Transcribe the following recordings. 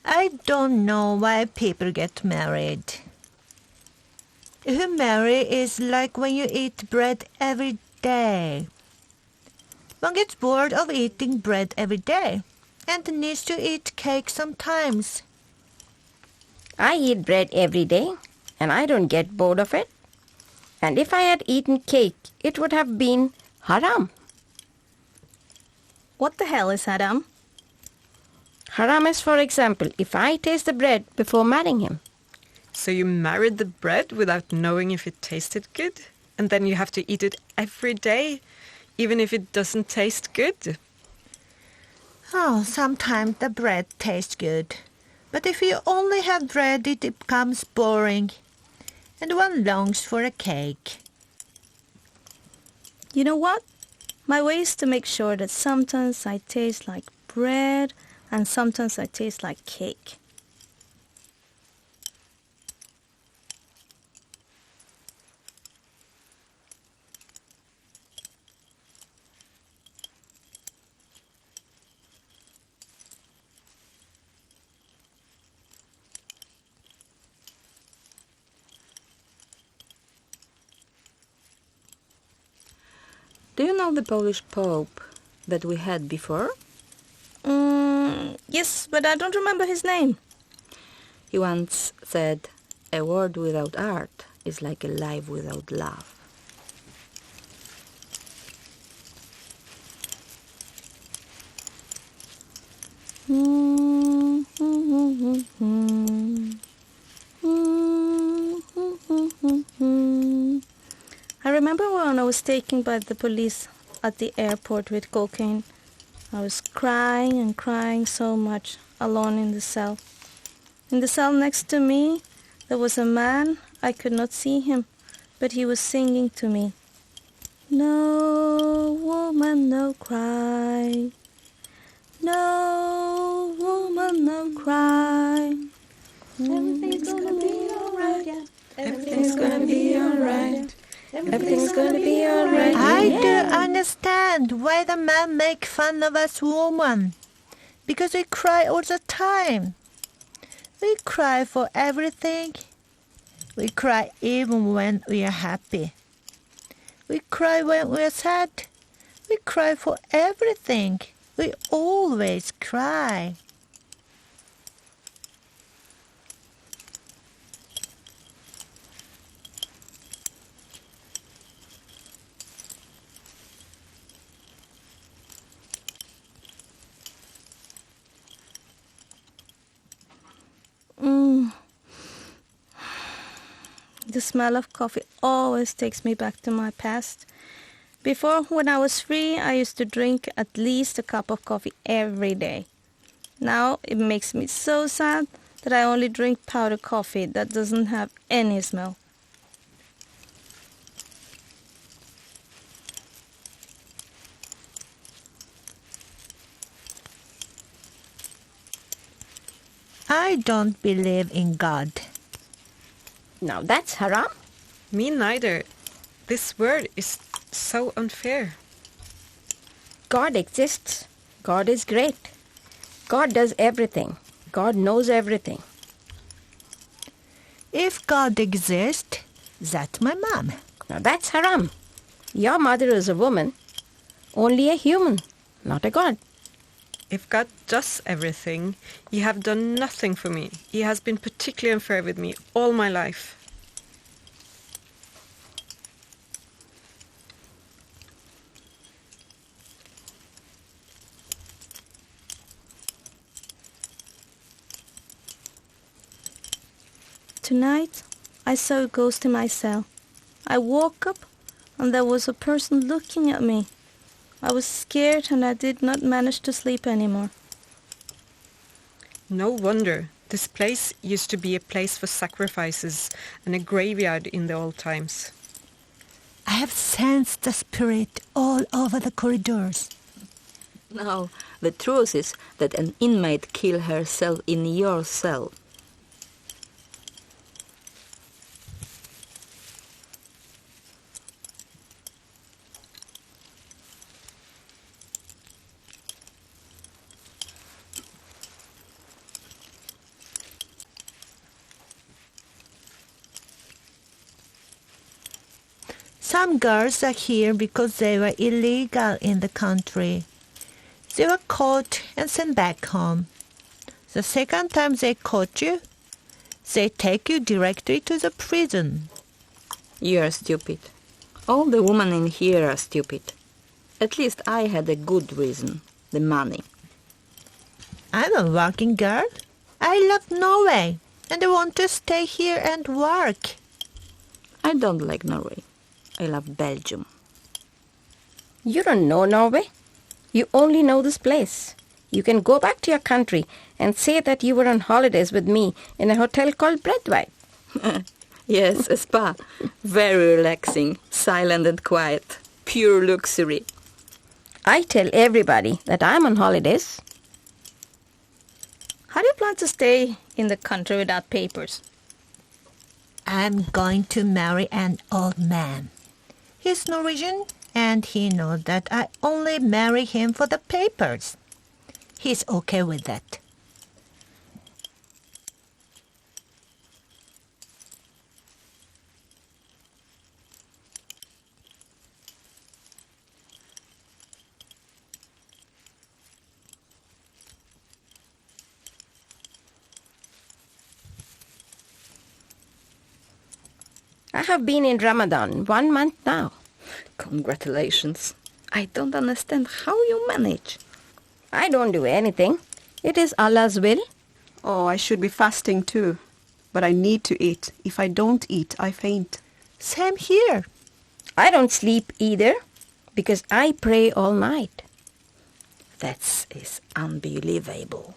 I don't know why people get married. To marry is like when you eat bread every day. One gets bored of eating bread every day and needs to eat cake sometimes. I eat bread every day, and I don't get bored of it. And if I had eaten cake, it would have been haram. What the hell is haram? Haram is, for example, if I taste the bread before marrying him. So you married the bread without knowing if it tasted good? And then you have to eat it every day, even if it doesn't taste good? Oh, sometimes the bread tastes good. But if you only have bread, it becomes boring. And one longs for a cake. You know what? My way is to make sure that sometimes I taste like bread and sometimes I taste like cake. Do you know the Polish Pope that we had before? Yes, but I don't remember his name. He once said, "A word without art is like a life without love." I remember when I was taken by the police at the airport with cocaine. I was crying and crying so much, alone in the cell. In the cell next to me, there was a man. I could not see him, but he was singing to me. No woman, no cry. No woman, no cry. Everything's gonna be alright. Everything's gonna be alright. Everything's gonna be alright. I do understand why the man make fun of us women. Because we cry all the time. We cry for everything. We cry even when we are happy. We cry when we are sad. We cry for everything. We always cry. The smell of coffee always takes me back to my past. Before, when I was free, I used to drink at least a cup of coffee every day. Now it makes me so sad that I only drink powdered coffee that doesn't have any smell. I don't believe in God. Now that's haram. Me neither. This word is so unfair. God exists. God is great. God does everything. God knows everything. If God exists, that's my mom. Now that's haram. Your mother is a woman, only a human, not a god. If God does everything, you have done nothing for me. He has been particularly unfair with me all my life. Tonight, I saw a ghost in my cell. I woke up and there was a person looking at me. I was scared and I did not manage to sleep anymore. No wonder. This place used to be a place for sacrifices and a graveyard in the old times. I have sensed the spirit all over the corridors. Now, the truth is that an inmate killed herself in your cell. Some girls are here because they were illegal in the country. They were caught and sent back home. The second time they caught you, they take you directly to the prison. You are stupid. All the women in here are stupid. At least I had a good reason, the money. I'm a working girl. I love Norway, and I want to stay here and work. I don't like Norway. I love Belgium. You don't know Norway. You only know this place. You can go back to your country and say that you were on holidays with me in a hotel called Bredtveit. Yes, a spa. Very relaxing, silent and quiet. Pure luxury. I tell everybody that I'm on holidays. How do you plan to stay in the country without papers? I'm going to marry an old man. He's Norwegian, and he knows that I only marry him for the papers. He's okay with that. I have been in Ramadan 1 month now. Congratulations. I don't understand how you manage. I don't do anything. It is Allah's will. Oh, I should be fasting too. But I need to eat. If I don't eat, I faint. Same here. I don't sleep either because I pray all night. That is unbelievable.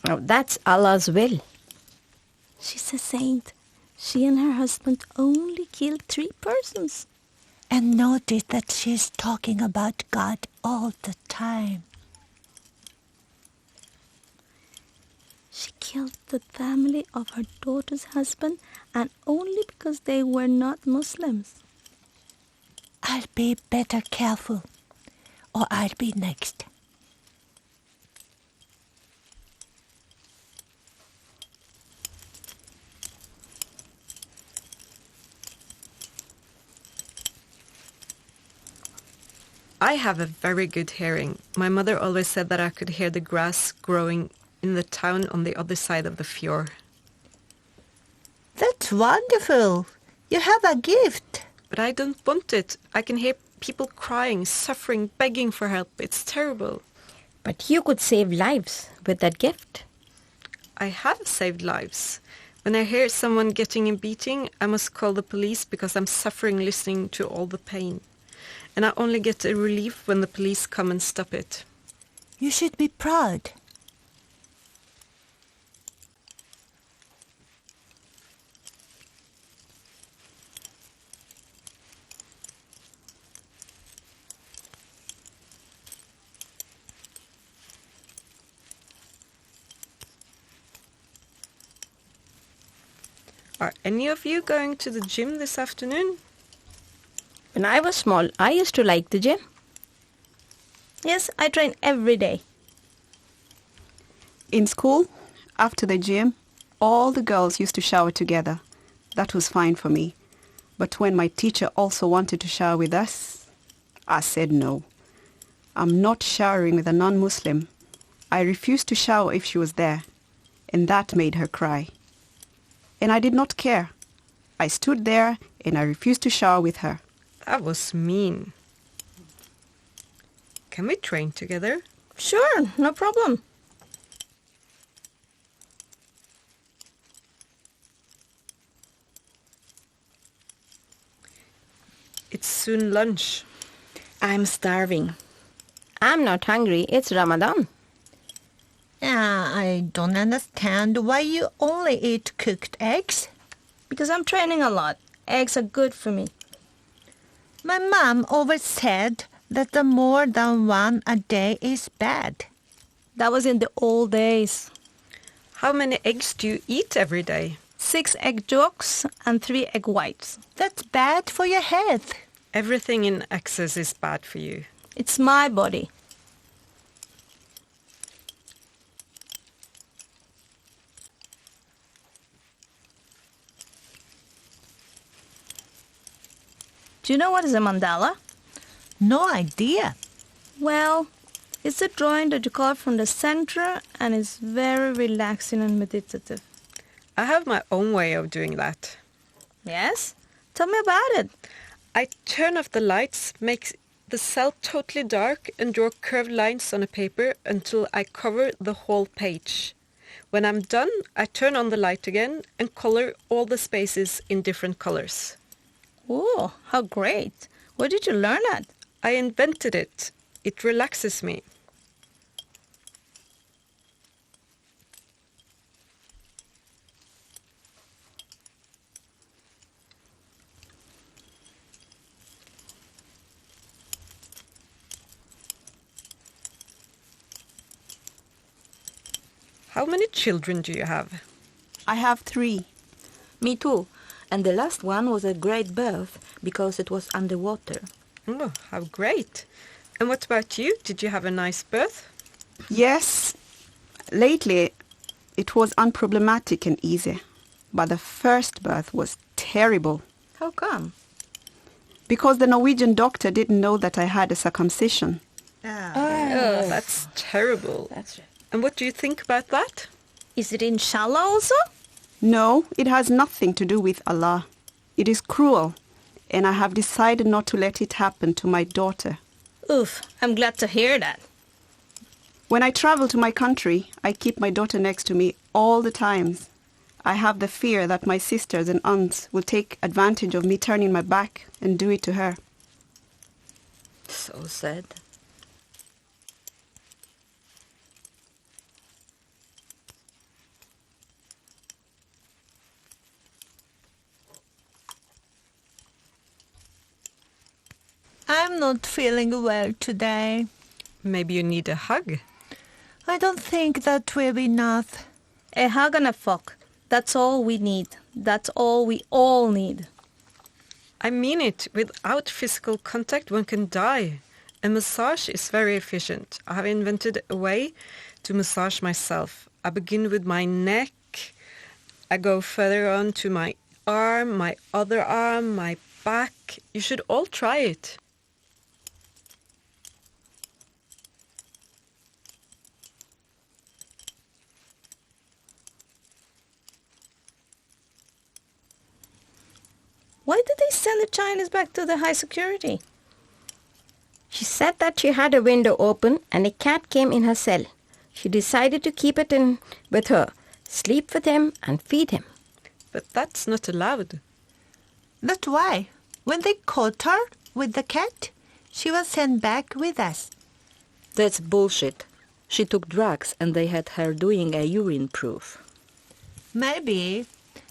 Now that's Allah's will. She's a saint. She and her husband only killed 3 persons. And notice that she's talking about God all the time. She killed the family of her daughter's husband, and only because they were not Muslims. I'll be better careful, or I'll be next. I have a very good hearing. My mother always said that I could hear the grass growing in the town on the other side of the fjord. That's wonderful. You have a gift. But I don't want it. I can hear people crying, suffering, begging for help. It's terrible. But you could save lives with that gift. I have saved lives. When I hear someone getting a beating, I must call the police because I'm suffering listening to all the pain. And I only get a relief when the police come and stop it. You should be proud. Are any of you going to the gym this afternoon? When I was small, I used to like the gym. Yes, I train every day. In school, after the gym, all the girls used to shower together. That was fine for me. But when my teacher also wanted to shower with us, I said no. I'm not showering with a non-Muslim. I refused to shower if she was there, and that made her cry. And I did not care. I stood there and I refused to shower with her. That was mean. Can we train together? Sure, no problem. It's soon lunch. I'm starving. I'm not hungry. It's Ramadan. I don't understand why you only eat cooked eggs. Because I'm training a lot. Eggs are good for me. My mom always said that the more than one a day is bad. That was in the old days. How many eggs do you eat every day? 6 egg yolks and 3 egg whites. That's bad for your health. Everything in excess is bad for you. It's my body. Do you know what is a mandala? No idea. Well, it's a drawing that you color from the center and is very relaxing and meditative. I have my own way of doing that. Yes? Tell me about it. I turn off the lights, make the cell totally dark and draw curved lines on a paper until I cover the whole page. When I'm done, I turn on the light again and color all the spaces in different colors. Oh, how great. Where did you learn that? I invented it. It relaxes me. How many children do you have? I have 3. Me too. And the last one was a great birth because it was underwater. Oh, how great. And what about you? Did you have a nice birth? Yes, lately it was unproblematic and easy, but the first birth was terrible How come? because the Norwegian doctor didn't know that I had a circumcision. Oh, that's terrible. That's right. And what do you think about that? Is it inshallah also? No, it has nothing to do with Allah. It is cruel, and I have decided not to let it happen to my daughter. Oof, I'm glad to hear that. When I travel to my country, I keep my daughter next to me all the times. I have the fear that my sisters and aunts will take advantage of me turning my back and do it to her. So sad. I'm not feeling well today. Maybe you need a hug. I don't think that will be enough. A hug and a fuck. That's all we need. That's all we all need. I mean it. Without physical contact, one can die. A massage is very efficient. I have invented a way to massage myself. I begin with my neck. I go further on to my arm, my other arm, my back. You should all try it. Why did they send the Chinese back to the high security? She said that she had a window open and a cat came in her cell. She decided to keep it in with her, sleep with him and feed him. But that's not allowed. That's why, when they caught her with the cat, she was sent back with us. That's bullshit. She took drugs and they had her doing a urine proof. Maybe.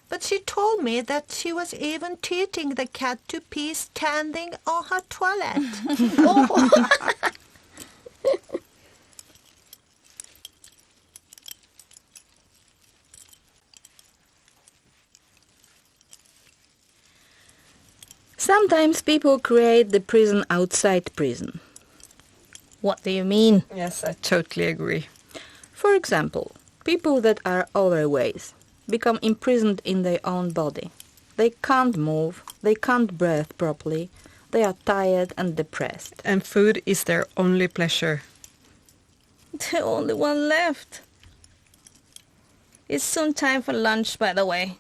But she told me that she was even teaching the cat to pee standing on her toilet. Oh. Sometimes people create the prison outside prison. What do you mean? Yes, I totally agree. For example, people that are overweight become imprisoned in their own body. They can't move, they can't breathe properly, they are tired and depressed. And food is their only pleasure. The only one left. It's soon time for lunch, by the way.